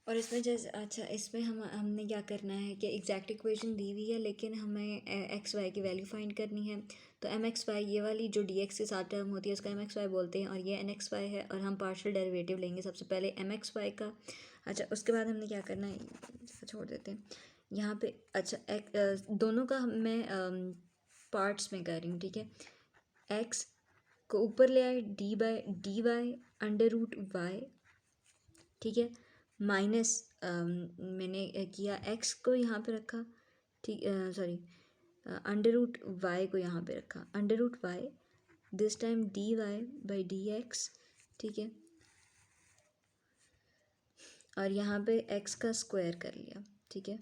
और इसमें जैसे अच्छा इसमें हमने क्या करना है कि एग्जैक्ट इक्वेशन दी हुई है लेकिन हमें एक्स वाई की वैल्यू फाइंड करनी है। तो एम एक्स वाई ये वाली जो डी एक्स के साथ टर्म होती है उसका एम एक्स वाई बोलते हैं, और ये एन एक्स वाई है, और हम पार्शियल डेरिवेटिव लेंगे सबसे पहले एम एक्स वाई का। अच्छा उसके बाद हमने क्या करना है, छोड़ देते हैं यहाँ पे। अच्छा दोनों का मैं पार्ट्स में कर रही हूँ, ठीक है। एक्स को ऊपर ले आए, D Y under root Y, ठीक है, माइनस मैंने किया एक्स को यहाँ पे रखा, ठीक, सॉरी, अंडर रूट वाई को यहाँ पे रखा, under root Y, this time D Y by D X, ठीक है, और यहाँ पे एक्स का स्क्वायर कर लिया, ठीक है,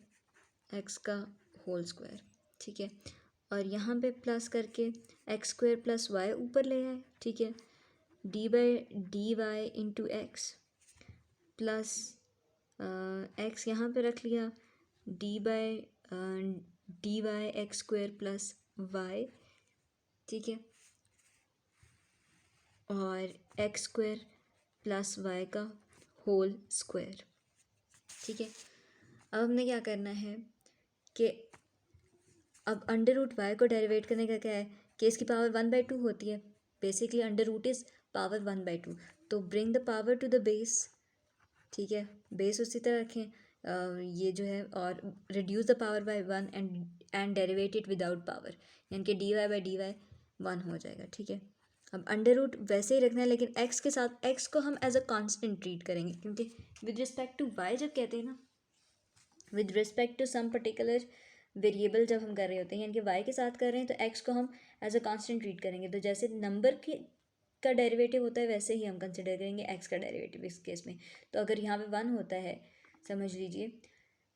एक्स का होल स्क्वायर, ठीक है, और यहाँ पे प्लस करके एक्स स्क्वायर प्लस वाई ऊपर ले आए, ठीक है, D by D Y into X plus X यहाँ पे रख लिया, D Y X square plus Y, ठीक है, और एक्स स्क्वायर प्लस वाई का होल स्क्वायर, ठीक है। अब हमने क्या करना है कि अब अंडर रूट वाई को डेरिवेट करने का क्या है कि इसकी पावर 1/2 होती है, basically under root is power 1/2, तो bring the power to the base, ठीक है, बेस उसी तरह रखें, ये जो है, और reduce the power by 1 and derivate it without power, यानी कि D Y by D Y 1 हो जाएगा, ठीक है। अब अंडर रूट वैसे ही रखना है लेकिन एक्स के साथ, एक्स को हम एज अ कांस्टेंट ट्रीट करेंगे, क्योंकि विद रिस्पेक्ट टू वाई जब कहते हैं ना, with respect to some particular variable जब हम कर रहे होते हैं, यानी कि वाई के साथ कर रहे हैं, तो एक्स को हम एज अ कांस्टेंट ट्रीट करेंगे। तो जैसे नंबर के का डेरिवेटिव होता है वैसे ही हम कंसिडर करेंगे एक्स का डेरिवेटिव इस केस में। तो अगर यहाँ पे 1 होता है समझ लीजिए,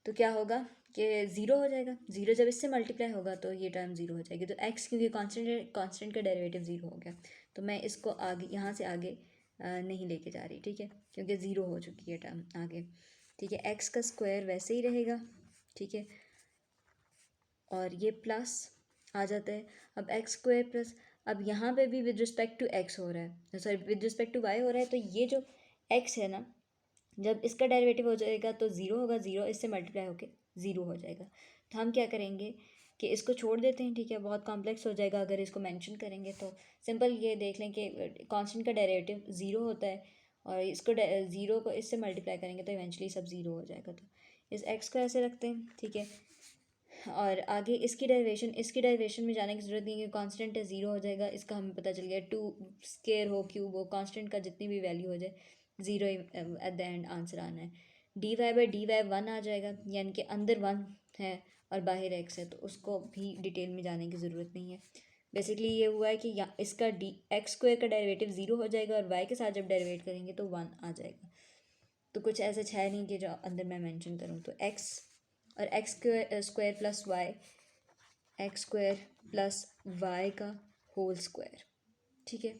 तो क्या होगा कि 0 हो जाएगा, 0 जब इससे मल्टीप्लाई होगा तो ये टर्म 0 हो जाएगी। तो एक्स क्योंकि कांस्टेंट का डेरिवेटिव 0 हो गया, तो मैं इसको आगे यहाँ से आगे नहीं लेके जा रही, ठीक है, क्योंकि 0 हो चुकी है टर्म आगे, ठीक है। एक्स का स्क्वायर वैसे ही रहेगा, ठीक है, और ये प्लस आ जाता है। अब एक्स स्क्वायर प्लस, अब यहाँ पे भी विद रिस्पेक्ट टू एक्स हो रहा है, sorry with respect to Y हो रहा है, तो ये जो एक्स है ना, जब इसका डेरिवेटिव हो जाएगा तो 0 होगा, 0 इससे मल्टीप्लाई होके 0 हो जाएगा। तो हम क्या करेंगे कि इसको छोड़ देते हैं, ठीक है, बहुत कॉम्प्लेक्स हो जाएगा अगर इसको मेंशन करेंगे। तो सिंपल ये देख लें कि कांस्टेंट का डेरिवेटिव 0 होता है, और इसको 0 को इससे मल्टीप्लाई करेंगे तो इवेंचुअली सब 0 हो जाएगा। तो इस एक्स को ऐसे रखते हैं, ठीक है, और आगे इसकी डेरिवेशन में जाने की ज़रूरत नहीं है, कांस्टेंट है 0 हो जाएगा। इसका हमें पता चल गया, 2 स्केयर हो क्यूब हो कांस्टेंट का जितनी भी वैल्यू हो जाए 0 एट द एंड आंसर आना है। D Y by D Y 1 आ जाएगा, यानी कि अंदर 1 है और बाहर एक्स है, तो उसको भी डिटेल में जाने की ज़रूरत नहीं है। बेसिकली ये हुआ है कि इसका डी एक्स स्क्वायर का डेरिवेटिव 0 हो जाएगा, और वाई के साथ जब डेरिवेट करेंगे तो 1 आ जाएगा। तो कुछ ऐसा है नहीं कि जो अंदर मैं मेंशन करूँ। तो एक्स और X square plus Y, X square plus Y का होल स्क्वायर, ठीक है।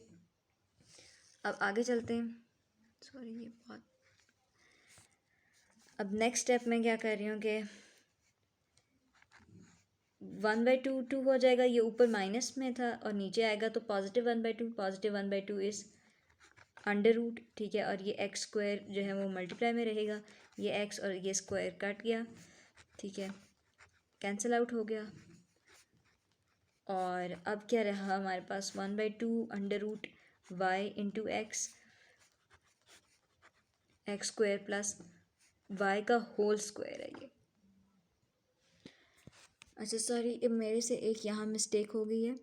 अब आगे चलते हैं, सॉरी ये बहुत, अब नेक्स्ट स्टेप में क्या कर रही हूँ कि 1/2 2 हो जाएगा, ये ऊपर माइनस में था और नीचे आएगा तो positive 1/2, positive 1/2 is under root, ठीक है, और ये एक्स स्क्वायर जो है वो मल्टीप्लाई में रहेगा, ये एक्स और ये स्क्वायर कट गया, ठीक है, कैंसिल आउट हो गया। और अब क्या रहा हमारे पास 1/2 under root Y into X, X square plus Y का होल स्क्वायर है ये। अच्छा सॉरी, मेरे से एक यहाँ मिस्टेक हो गई है।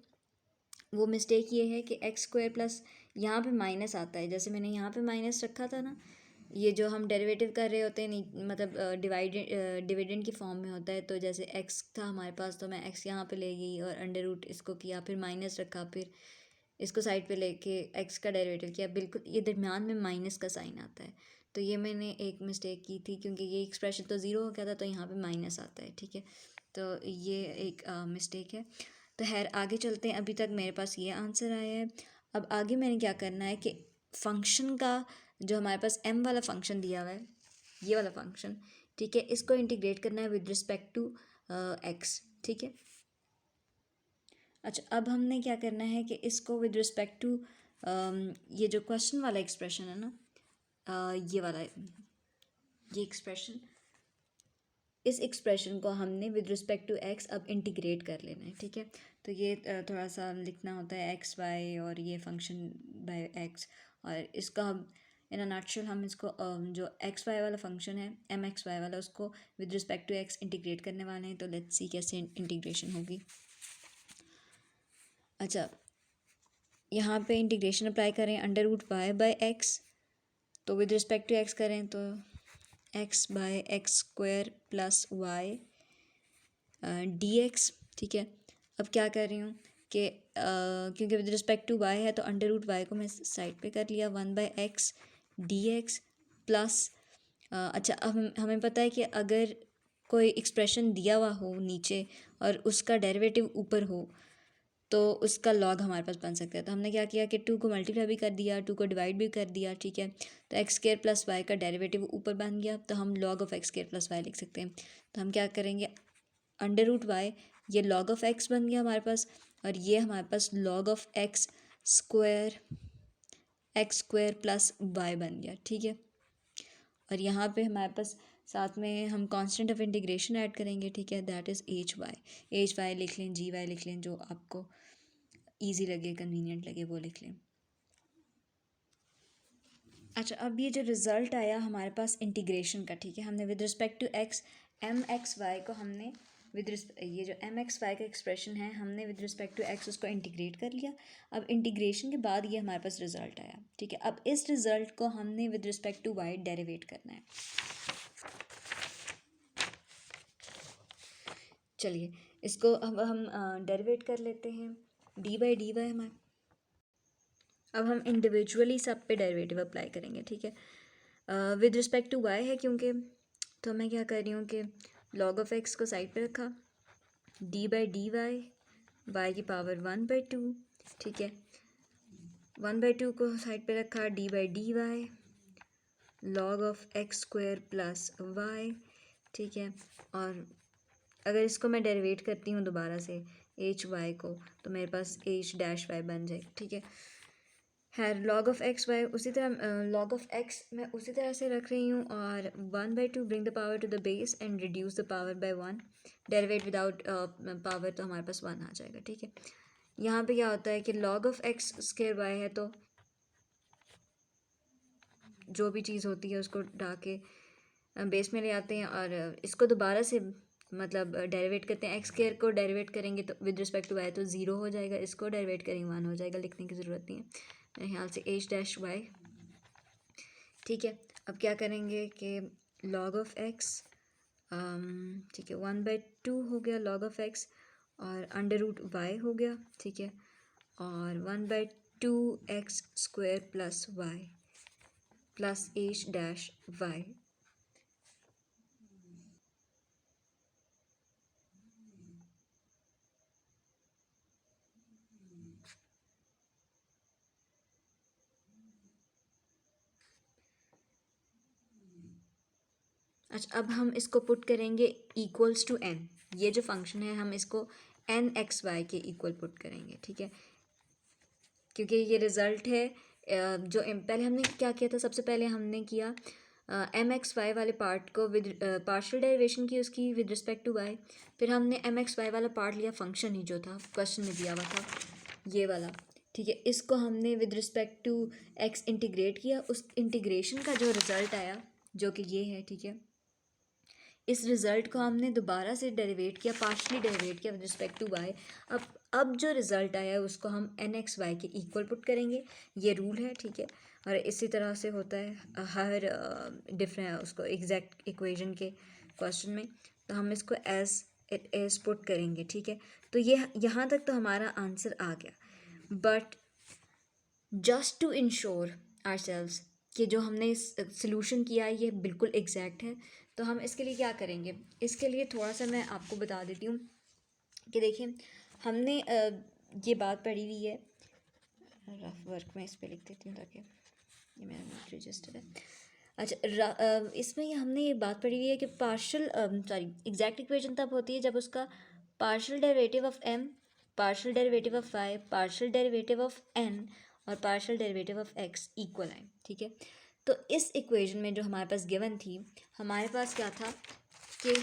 वो मिस्टेक ये है कि एक्स स्क्वायर प्लस यहाँ पे माइनस आता है, जैसे मैंने यहाँ पे माइनस रखा था ना, ये जो हम डेरिवेटिव कर रहे होते हैं नहीं, मतलब डिविडेंड की फॉर्म में होता है। तो जैसे एक्स था हमारे पास तो मैं एक्स यहाँ पे ले गई और अंडर रूट इसको किया, फिर माइनस रखा, फिर इसको साइड पे लेके एक्स का डेरिवेटिव किया, बिल्कुल ये दरमियान में माइनस का साइन आता है। तो ये मैंने एक मिस्टेक की थी, क्योंकि ये एक्सप्रेशन तो 0 हो गया था तो यहाँ पे माइनस आता है, ठीक है। तो ये एक मिस्टेक है। तो खैर आगे चलते हैं, अभी तक मेरे पास ये आंसर आया है। अब आगे मैंने क्या करना है कि फंक्शन का जो हमारे पास m वाला फंक्शन दिया हुआ है, ये वाला फंक्शन, ठीक है, इसको इंटीग्रेट करना है विद रिस्पेक्ट टू x, ठीक है। अच्छा अब हमने क्या करना है कि इसको विद रिस्पेक्ट टू ये जो क्वेश्चन वाला एक्सप्रेशन है ना, ये वाला ये एक्सप्रेशन, इस एक्सप्रेशन को हमने विद रिस्पेक्ट टू एक्स अब इंटीग्रेट कर लेना है, ठीक है। तो ये थोड़ा सा लिखना होता है एक्स वाई और ये फंक्शन बाय एक्स, और इसका हम इन अ नटशेल हम इसको जो एक्स वाई वाला फंक्शन है एम एक्स वाई वाला, उसको with respect to x integrate करने वाले हैं। तो लेट्स सी कैसे इंटीग्रेशन होगी। अच्छा, यहाँ पे इंटीग्रेशन अप्लाई करें under root Y by X, तो विद रिस्पेक्ट टू एक्स करें तो X by X square plus Y D X, ठीक है। अब क्या कर रही हूँ कि क्योंकि विद रिस्पेक्ट टू वाई है तो अंडर रूट वाई को मैं साइड पे कर लिया, 1/x डी एक्स प्लस अच्छा, अब हमें पता है कि अगर कोई एक्सप्रेशन दिया हुआ हो नीचे और उसका डेरिवेटिव ऊपर हो तो उसका लॉग हमारे पास बन सकता है। तो हमने क्या किया कि 2 को मल्टीप्लाई भी कर दिया, 2 को डिवाइड भी कर दिया, ठीक है। तो एक्स स्क्वायर प्लस वाई का डेरिवेटिव ऊपर बन गया, तो हम log of X square plus Y लिख सकते हैं। तो हम क्या करेंगे, अंडर रूट वाई, ये लॉग ऑफ एक्स बन गया हमारे पास, और ये हमारे पास log of X square plus Y बन गया, ठीक है। और यहाँ पे हमारे पास साथ में हम कांस्टेंट ऑफ इंटीग्रेशन ऐड करेंगे, ठीक है, दैट इज़ एच वाई लिख लें, जी वाई लिख लें, जो आपको ईजी लगे, कन्वीनियंट लगे वो लिख लें। अच्छा, अब ये जो रिज़ल्ट आया हमारे पास इंटीग्रेशन का, ठीक है, हमने with respect to X M X Y को हमने ये जो एम एक्स वाई का एक्सप्रेशन है हमने विद रिस्पेक्ट टू एक्स उसको इंटीग्रेट कर लिया। अब इंटीग्रेशन के बाद ये हमारे पास रिज़ल्ट आया, ठीक है। अब इस रिज़ल्ट को हमने with respect to Y derivate करना है। चलिए इसको अब हम डेरिवेट कर लेते हैं, डी बाई डी वाई हमारे, अब हम इंडिविजुअली सब पे डेरिवेटिव अप्लाई करेंगे, ठीक है। विद रिस्पेक्ट टू वाई है क्योंकि, तो मैं क्या कर रही हूँ कि लॉग ऑफ एक्स को साइड पे रखा, डी बाई डी वाई की पावर 1/2, ठीक है, 1/2 को साइड पे रखा, D by D Y log of X square plus Y, ठीक है। और अगर इसको मैं डेरिवेट करती हूँ दोबारा से एच वाई को, तो मेरे पास एच डैश वाई बन जाए, ठीक है। लॉग ऑफ एक्स वाई उसी तरह, लॉग ऑफ एक्स मैं उसी तरह से रख रही हूँ, और 1/2 bring the power to the base and reduce the power by 1, derivate without power, तो हमारे पास 1 आ जाएगा, ठीक है। यहाँ पे क्या होता है कि log of X square Y है, तो जो भी चीज़ होती है उसको ढा के बेस में ले आते हैं, और इसको दोबारा से मतलब डेरिवेट करते हैं। एक्स स्क्वायर को डेरिवेट करेंगे तो विद रिस्पेक्ट टू वाई तो 0 हो जाएगा, इसको डेरिवेट करेंगे 1 हो जाएगा, लिखने की ज़रूरत नहीं है मेरे ख्याल से, एच डैश वाई, ठीक है। अब क्या करेंगे कि लॉग ऑफ एक्स, ठीक है, 1/2 हो गया लॉग ऑफ एक्स, और अंडर रूट वाई हो गया, ठीक है, और 1/2 x square plus Y plus H dash Y. अच्छा, अब हम इसको पुट करेंगे इक्वल्स टू एन, ये जो फंक्शन है हम इसको एन एक्स वाई के इक्वल पुट करेंगे, ठीक है, क्योंकि ये रिज़ल्ट है जो पहले हमने क्या किया था, सबसे पहले हमने किया एम एक्स वाई वाले पार्ट को विद पार्शियल डेरिवेशन की उसकी विद रिस्पेक्ट टू वाई, फिर हमने एम एक्स वाई वाला पार्ट लिया, फंक्शन ही जो था क्वेश्चन में दिया हुआ था ये वाला, ठीक है, इसको हमने with respect to x integrate किया, उस इंटीग्रेशन का जो रिज़ल्ट आया जो कि ये है, ठीक है। इस रिज़ल्ट को हमने दोबारा से डेरिवेट किया, पार्शली डेरिवेट किया विद रिस्पेक्ट टू वाई। अब जो रिज़ल्ट आया है उसको हम एन एक्स वाई के इक्वल पुट करेंगे, ये रूल है, ठीक है। और इसी तरह से होता है हर डिफरेंट उसको एग्जैक्ट इक्वेशन के क्वेश्चन में, तो हम इसको एज इट एज पुट करेंगे, ठीक है। तो ये यहाँ तक तो हमारा आंसर आ गया, but just to ensure ourselves कि जो हमने सोल्यूशन किया है ये बिल्कुल एग्जैक्ट है, तो हम इसके लिए क्या करेंगे, इसके लिए थोड़ा सा मैं आपको बता देती हूँ कि देखिए हमने ये बात पढ़ी हुई है, रफ वर्क में इस पर लिख देती हूँ ताकि ये मेरा नोट रजिस्टर है। अच्छा, इसमें ये हमने ये बात पढ़ी हुई है कि पार्शियल एग्जैक्ट इक्वेशन तब होती है जब उसका partial derivative of M, partial derivative of Y, partial derivative of N और partial derivative of X equal आए, ठीक है। तो इस इक्वेशन में जो हमारे पास गिवन थी, हमारे पास क्या था कि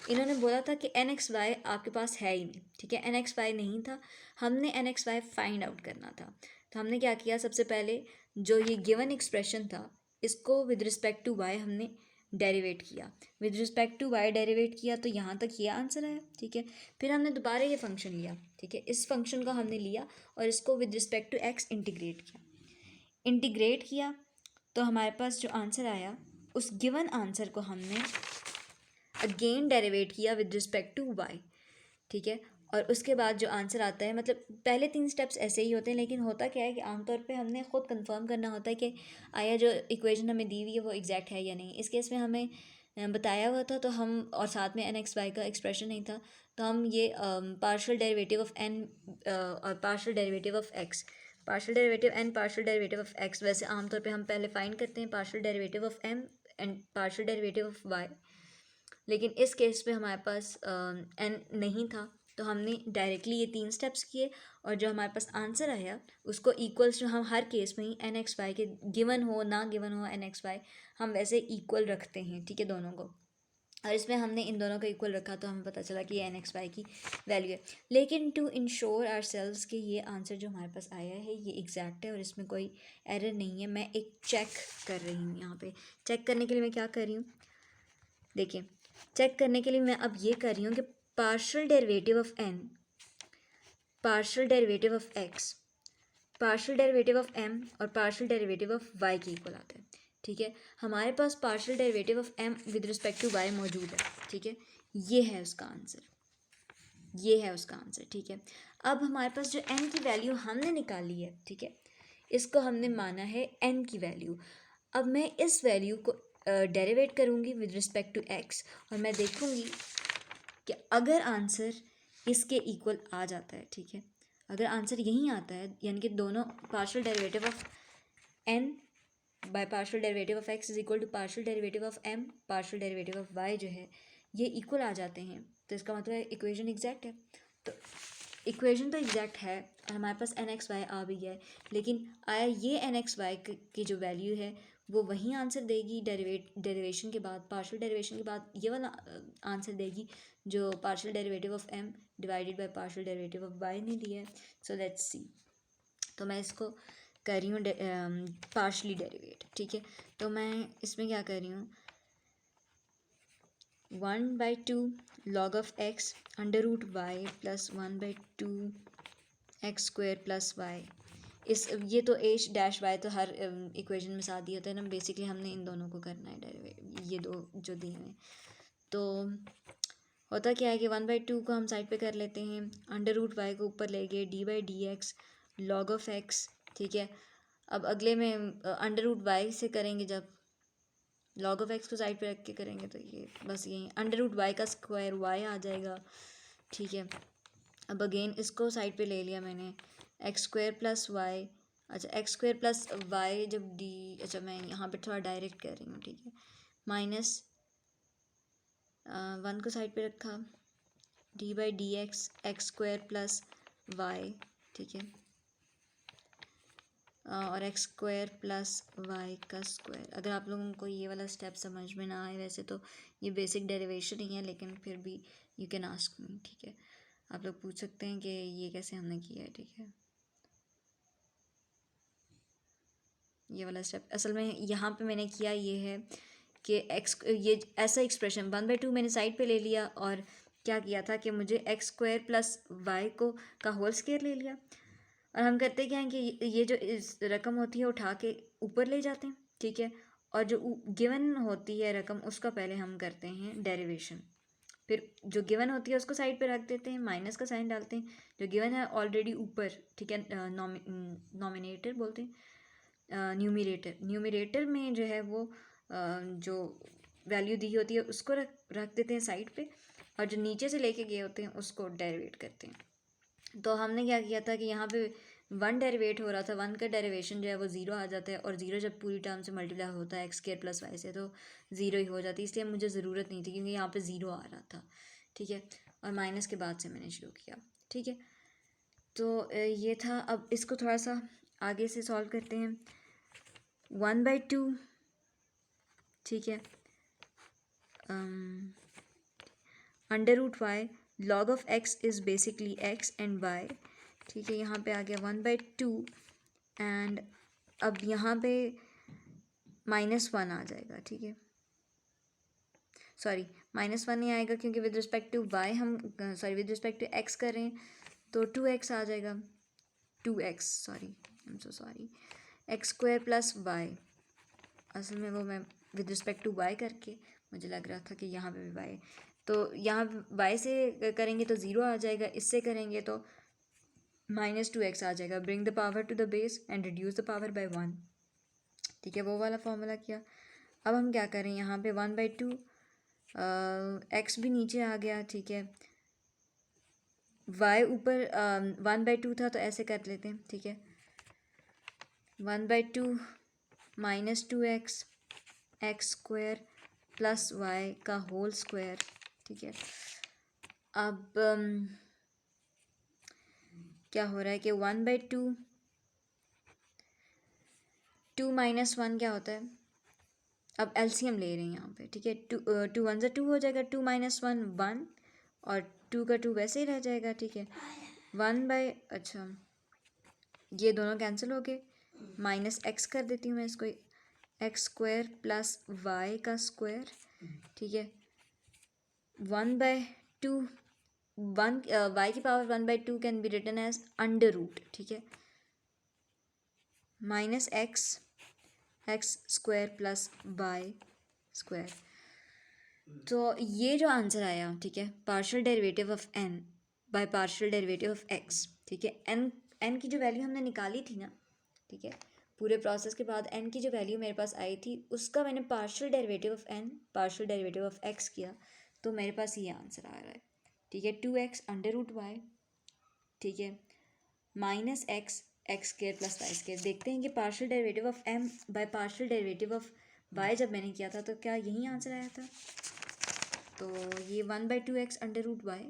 इन्होंने बोला था कि एन एक्स वाई आपके पास है ही नहीं, ठीक है, एन एक्स वाई नहीं था, हमने N x y find out करना था। तो हमने क्या किया, सबसे पहले जो ये गिवन एक्सप्रेशन था इसको विद रिस्पेक्ट टू वाई हमने डेरिवेट किया, with respect to Y derivate किया, तो यहाँ तक ये आंसर आया, ठीक है। फिर हमने दोबारा ये फंक्शन लिया, ठीक है, इस फंक्शन को हमने लिया और इसको with respect to x integrate किया, तो हमारे पास जो आंसर आया उस गिवन आंसर को हमने अगेन डेरिवेट किया विद रिस्पेक्ट टू वाई, ठीक है। और उसके बाद जो आंसर आता है, मतलब पहले 3 स्टेप्स ऐसे ही होते हैं, लेकिन होता क्या है कि आमतौर पे हमने ख़ुद कंफर्म करना होता है कि आया जो इक्वेशन हमें दी हुई है वो एग्जैक्ट है या नहीं। इस केस में हमें बताया हुआ था, तो हम, और साथ में एन एक्स वाई का एक्सप्रेशन नहीं था, तो हम ये पार्शियल डेरिवेटिव ऑफ एन और partial derivative of x, partial derivative N, partial derivative of x, वैसे आमतौर पे हम पहले फाइंड करते हैं partial derivative of M and partial derivative of y, लेकिन इस केस में हमारे पास एन नहीं था, तो हमने डायरेक्टली ये 3 स्टेप्स किए और जो हमारे पास आंसर आया उसको इक्वल्स टू, हम हर केस में ही एन एक्स वाई के गिवन हो ना गिवन हो एन एक्स वाई हम वैसे इक्वल रखते हैं, ठीक है, दोनों को। और इसमें हमने इन दोनों को इक्वल रखा तो हमें पता चला कि ये एन एक्स वाई की वैल्यू है। लेकिन टू इंश्योर आवर सेल्व्स कि ये आंसर जो हमारे पास आया है ये एग्जैक्ट है और इसमें कोई एरर नहीं है, मैं एक चेक कर रही हूँ। यहाँ पे चेक करने के लिए मैं क्या कर रही हूँ, देखिए, चेक करने के लिए मैं अब ये कर रही हूँ कि partial derivative of N, partial derivative of x, partial derivative of M और पार्शियल डेरिवेटिव ऑफ वाई के इक्वल आता है, ठीक है। हमारे पास partial derivative of M with respect to Y मौजूद है, ठीक है, ये है उसका आंसर, ये है उसका आंसर, ठीक है। अब हमारे पास जो एन की वैल्यू हमने निकाली है, ठीक है, इसको हमने माना है एन की वैल्यू। अब मैं इस वैल्यू को डेरिवेट करूँगी विद रिस्पेक्ट टू एक्स और मैं देखूँगी कि अगर आंसर इसके इक्वल आ जाता है, ठीक है, अगर आंसर यहीं आता है, यानी कि दोनों partial derivative of N by partial derivative of x is equal to partial derivative of M partial derivative of y जो है ये इक्वल आ जाते हैं, तो इसका मतलब है इक्वेशन एग्जैक्ट है। तो इक्वेशन तो एग्जैक्ट है और हमारे पास एन एक्स वाई आ भी गया है, लेकिन आया ये एन एक्स वाई की जो वैल्यू है वो वही आंसर देगी डेरिवेशन के बाद, पार्शियल डेरिवेशन के बाद ये वाला आंसर देगी जो partial derivative of M divided by partial derivative of y ने दिया है। सो लेट्स सी, तो मैं इसको कर रही हूँ पार्शली डेरिवेट, ठीक है। तो मैं इसमें क्या कर रही हूँ, 1/2 log of x under root y plus 1/2 x square plus y, इस ये तो एच डैश वाई तो हर इक्वेशन में साथ ही होता है ना, बेसिकली हमने इन दोनों को करना है डेरिवेट, ये दो जो दिए हुए हैं। तो होता क्या है कि 1/2 को हम साइड पे कर लेते हैं, अंडर रूट वाई को ऊपर ले गए, d/dx log ऑफ एक्स, ठीक है। अब अगले में अंडर रूट वाई से करेंगे, जब log ऑफ एक्स को साइड पे रख के करेंगे तो ये बस यही अंडर रूट वाई का स्क्वायर वाई आ जाएगा, ठीक है। अब अगेन इसको साइड पे ले लिया मैंने, एक्स स्क्वायर प्लस वाई, अच्छा एक्स स्क्वायर प्लस वाई जब डी, अच्छा मैं यहाँ पे थोड़ा डायरेक्ट कर रही हूँ, ठीक है, माइनस 1 को साइड पे रखा, d/dx x square plus Y, ठीक है, और एक्स स्क्वायर प्लस वाई का स्क्वायर। अगर आप लोगों को ये वाला स्टेप समझ में ना आए, वैसे तो ये बेसिक डेरिवेशन ही है, लेकिन फिर भी यू कैन आस्क मी, ठीक है, आप लोग पूछ सकते हैं कि ये कैसे हमने किया है, ठीक है। ये वाला स्टेप असल में यहाँ पे मैंने किया ये है कि एक्स, ये ऐसा एक्सप्रेशन 1/2 मैंने साइड पे ले लिया और क्या किया था कि मुझे एक्स स्क्वायर प्लस वाई को का होल स्क्वायर ले लिया, और हम करते क्या हैं कि ये जो इस रकम होती है उठा के ऊपर ले जाते हैं, ठीक है, और जो गिवन होती है रकम उसका पहले हम करते हैं डेरिवेशन, फिर जो गिवन होती है उसको साइड पे रख देते हैं, माइनस का साइन डालते हैं, जो गिवन है ऑलरेडी ऊपर, ठीक है, नॉमिनेटर बोलते हैं, न्यूमिरेटर में जो है वो जो वैल्यू दी होती है उसको रख देते हैं साइड पे, और जो नीचे से लेके गए होते हैं उसको डेरिवेट करते हैं। तो हमने क्या किया था कि यहाँ पे 1 डेरिवेट हो रहा था, 1 का डेरिवेशन जो है वो 0 आ जाता है, और 0 जब पूरी टर्म से मल्टीप्लाई होता है एक्स स्क्वायर प्लस वाई से तो 0 ही हो जाती है, इसलिए मुझे ज़रूरत नहीं थी क्योंकि यहाँ पे 0 आ रहा था, ठीक है, और माइनस के बाद से मैंने शुरू किया, ठीक है। तो ये था, अब इसको थोड़ा सा आगे से सॉल्व करते हैं। 1/2, ठीक है, under root y, log of x is basically x and y, ठीक है, यहाँ पे आ गया 1/2 एंड अब यहाँ पे -1 आ जाएगा, ठीक है, सॉरी -1 नहीं आएगा क्योंकि विद रिस्पेक्ट टू वाई हम विद रिस्पेक्ट टू एक्स कर रहे हैं, तो 2x आ जाएगा, 2x, sorry I am so sorry, x² + y, असल में वो मैं विद रिस्पेक्ट टू y करके मुझे लग रहा था कि यहाँ पे भी y, तो यहाँ y से करेंगे तो 0 आ जाएगा, इससे करेंगे तो -2x आ जाएगा, bring the power to the base and reduce the power by 1, ठीक है, वो वाला फॉर्मूला किया। अब हम क्या करें, यहाँ पे 1/2, x भी नीचे आ गया, ठीक है, y ऊपर 1/2 था तो ऐसे कर लेते हैं, ठीक है, 1/2 -2x x² + y का होल स्क्वायर, ठीक है। अब क्या हो रहा है कि 1/2, 2 - 1 क्या होता है, अब एलसीएम ले रहे हैं यहाँ पे, ठीक है, 2 1 2 हो जाएगा, 2 - 1 1 और 2 का 2 वैसे ही रह जाएगा, ठीक है, अच्छा ये दोनों कैंसिल हो गए, -x कर देती हूँ मैं इसको, x² + y का स्क्वायर, ठीक है, 1/2 y की power 1/2 can be written as under root, ठीक है, -x x² + y², तो ये जो आंसर आया, ठीक है, partial derivative of n bye partial derivative of x, ठीक है, n की जो वैल्यू हमने निकाली थी ना, ठीक है, पूरे प्रोसेस के बाद n की जो वैल्यू मेरे पास आई थी उसका मैंने partial derivative of n partial derivative of x किया, तो मेरे पास ये आंसर आ रहा है, ठीक है, 2x अंडर रूट वाई, ठीक है, -x x² + y², देखते हैं कि partial derivative of m bye partial derivative of y जब मैंने किया था तो क्या यही आंसर आया था, तो ये 1/2x अंडर रूट वाई,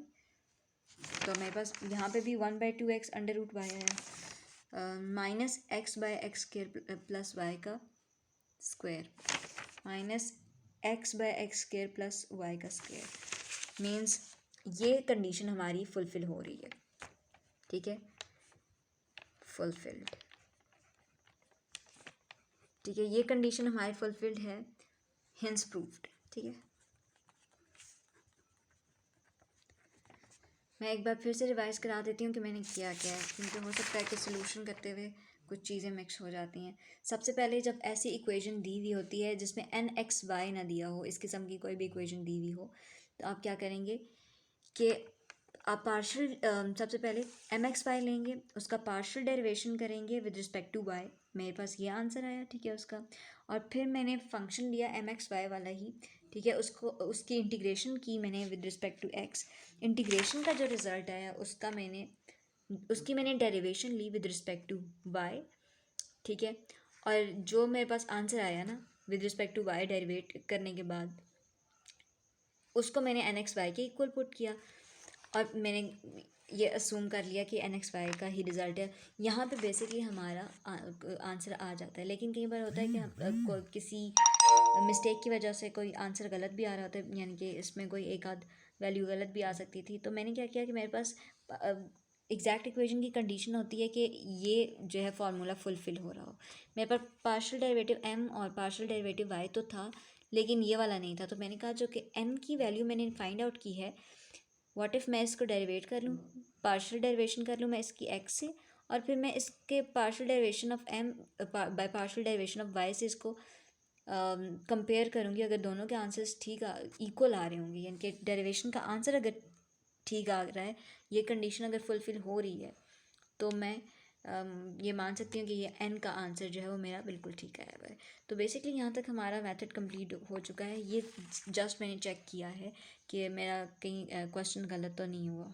तो मेरे पास यहाँ पे भी 1/2x अंडर रूट वाई आया, -x/x² + y का स्क्वायर, -x/x² + y का स्क्वायर, मीन्स ये कंडीशन हमारी फुलफ़िल हो रही है, ठीक है, फुलफिल्ड, ठीक है, ये कंडीशन हमारी फुलफिल्ड है, हेंस प्रूव्ड, ठीक है। मैं एक बार फिर से रिवाइज करा देती हूँ कि मैंने किया क्या है, क्योंकि हो सकता है कि सोल्यूशन करते हुए कुछ चीज़ें मिक्स हो जाती हैं। सबसे पहले जब ऐसी इक्वेशन दी हुई होती है जिसमें n(x,y) ना दिया हो, इस किस्म की कोई भी इक्वेशन दी हुई हो, तो आप क्या करेंगे कि आप पार्शियल सबसे पहले mx/y लेंगे, उसका पार्शियल डेरिवेशन करेंगे विद रिस्पेक्ट टू y, मेरे पास ये आंसर आया, ठीक है, उसका, और फिर मैंने फंक्शन लिया mx/y वाला ही, ठीक है, उसको उसकी इंटीग्रेशन की मैंने with respect to x, integration का जो रिज़ल्ट आया उसकी मैंने डेरिवेशन ली विद रिस्पेक्ट टू y, ठीक है, और जो मेरे पास आंसर आया ना with respect to y derivate करने के बाद उसको मैंने nx/y के इक्वल पुट किया और मैंने ये असूम कर लिया कि nx/y का ही रिज़ल्ट है। यहाँ पे बेसिकली हमारा आंसर आ जाता है, लेकिन कई बार होता है कि हम किसी मिस्टेक की वजह से कोई आंसर गलत भी आ रहा होता है, यानी कि इसमें कोई एक आध वैल्यू गलत भी आ सकती थी, तो मैंने क्या किया कि मेरे पास एग्जैक्ट इक्वेशन की कंडीशन होती है कि ये जो है फार्मूला फुलफ़िल हो रहा हो। मेरे पास पार्शियल डेरिवेटिव m और पार्शियल डेरिवेटिव y तो था, लेकिन ये वाला नहीं था, तो मैंने कहा जो कि n की वैल्यू मैंने फाइंड आउट की है, व्हाट इफ़ मैं इसको डेरिवेट कर लूँ, पार्शियल डेरिवेशन कर लूँ मैं इसकी x से, और फिर मैं इसके partial derivation of m by partial derivation of y से इसको कंपेयर करूँगी। अगर दोनों के आंसर्स ठीक इक्वल आ रहे होंगे, यानी कि डेरिवेशन का आंसर अगर ठीक आ रहा है, ये कंडीशन अगर फुलफ़िल हो रही है, तो मैं ये मान सकती हूँ कि ये n का आंसर जो है वो मेरा बिल्कुल ठीक आया हुआ है। तो बेसिकली यहाँ तक हमारा मेथड कंप्लीट हो चुका है। ये जस्ट मैंने चेक किया है कि मेरा कहीं क्वेश्चन गलत तो नहीं हुआ।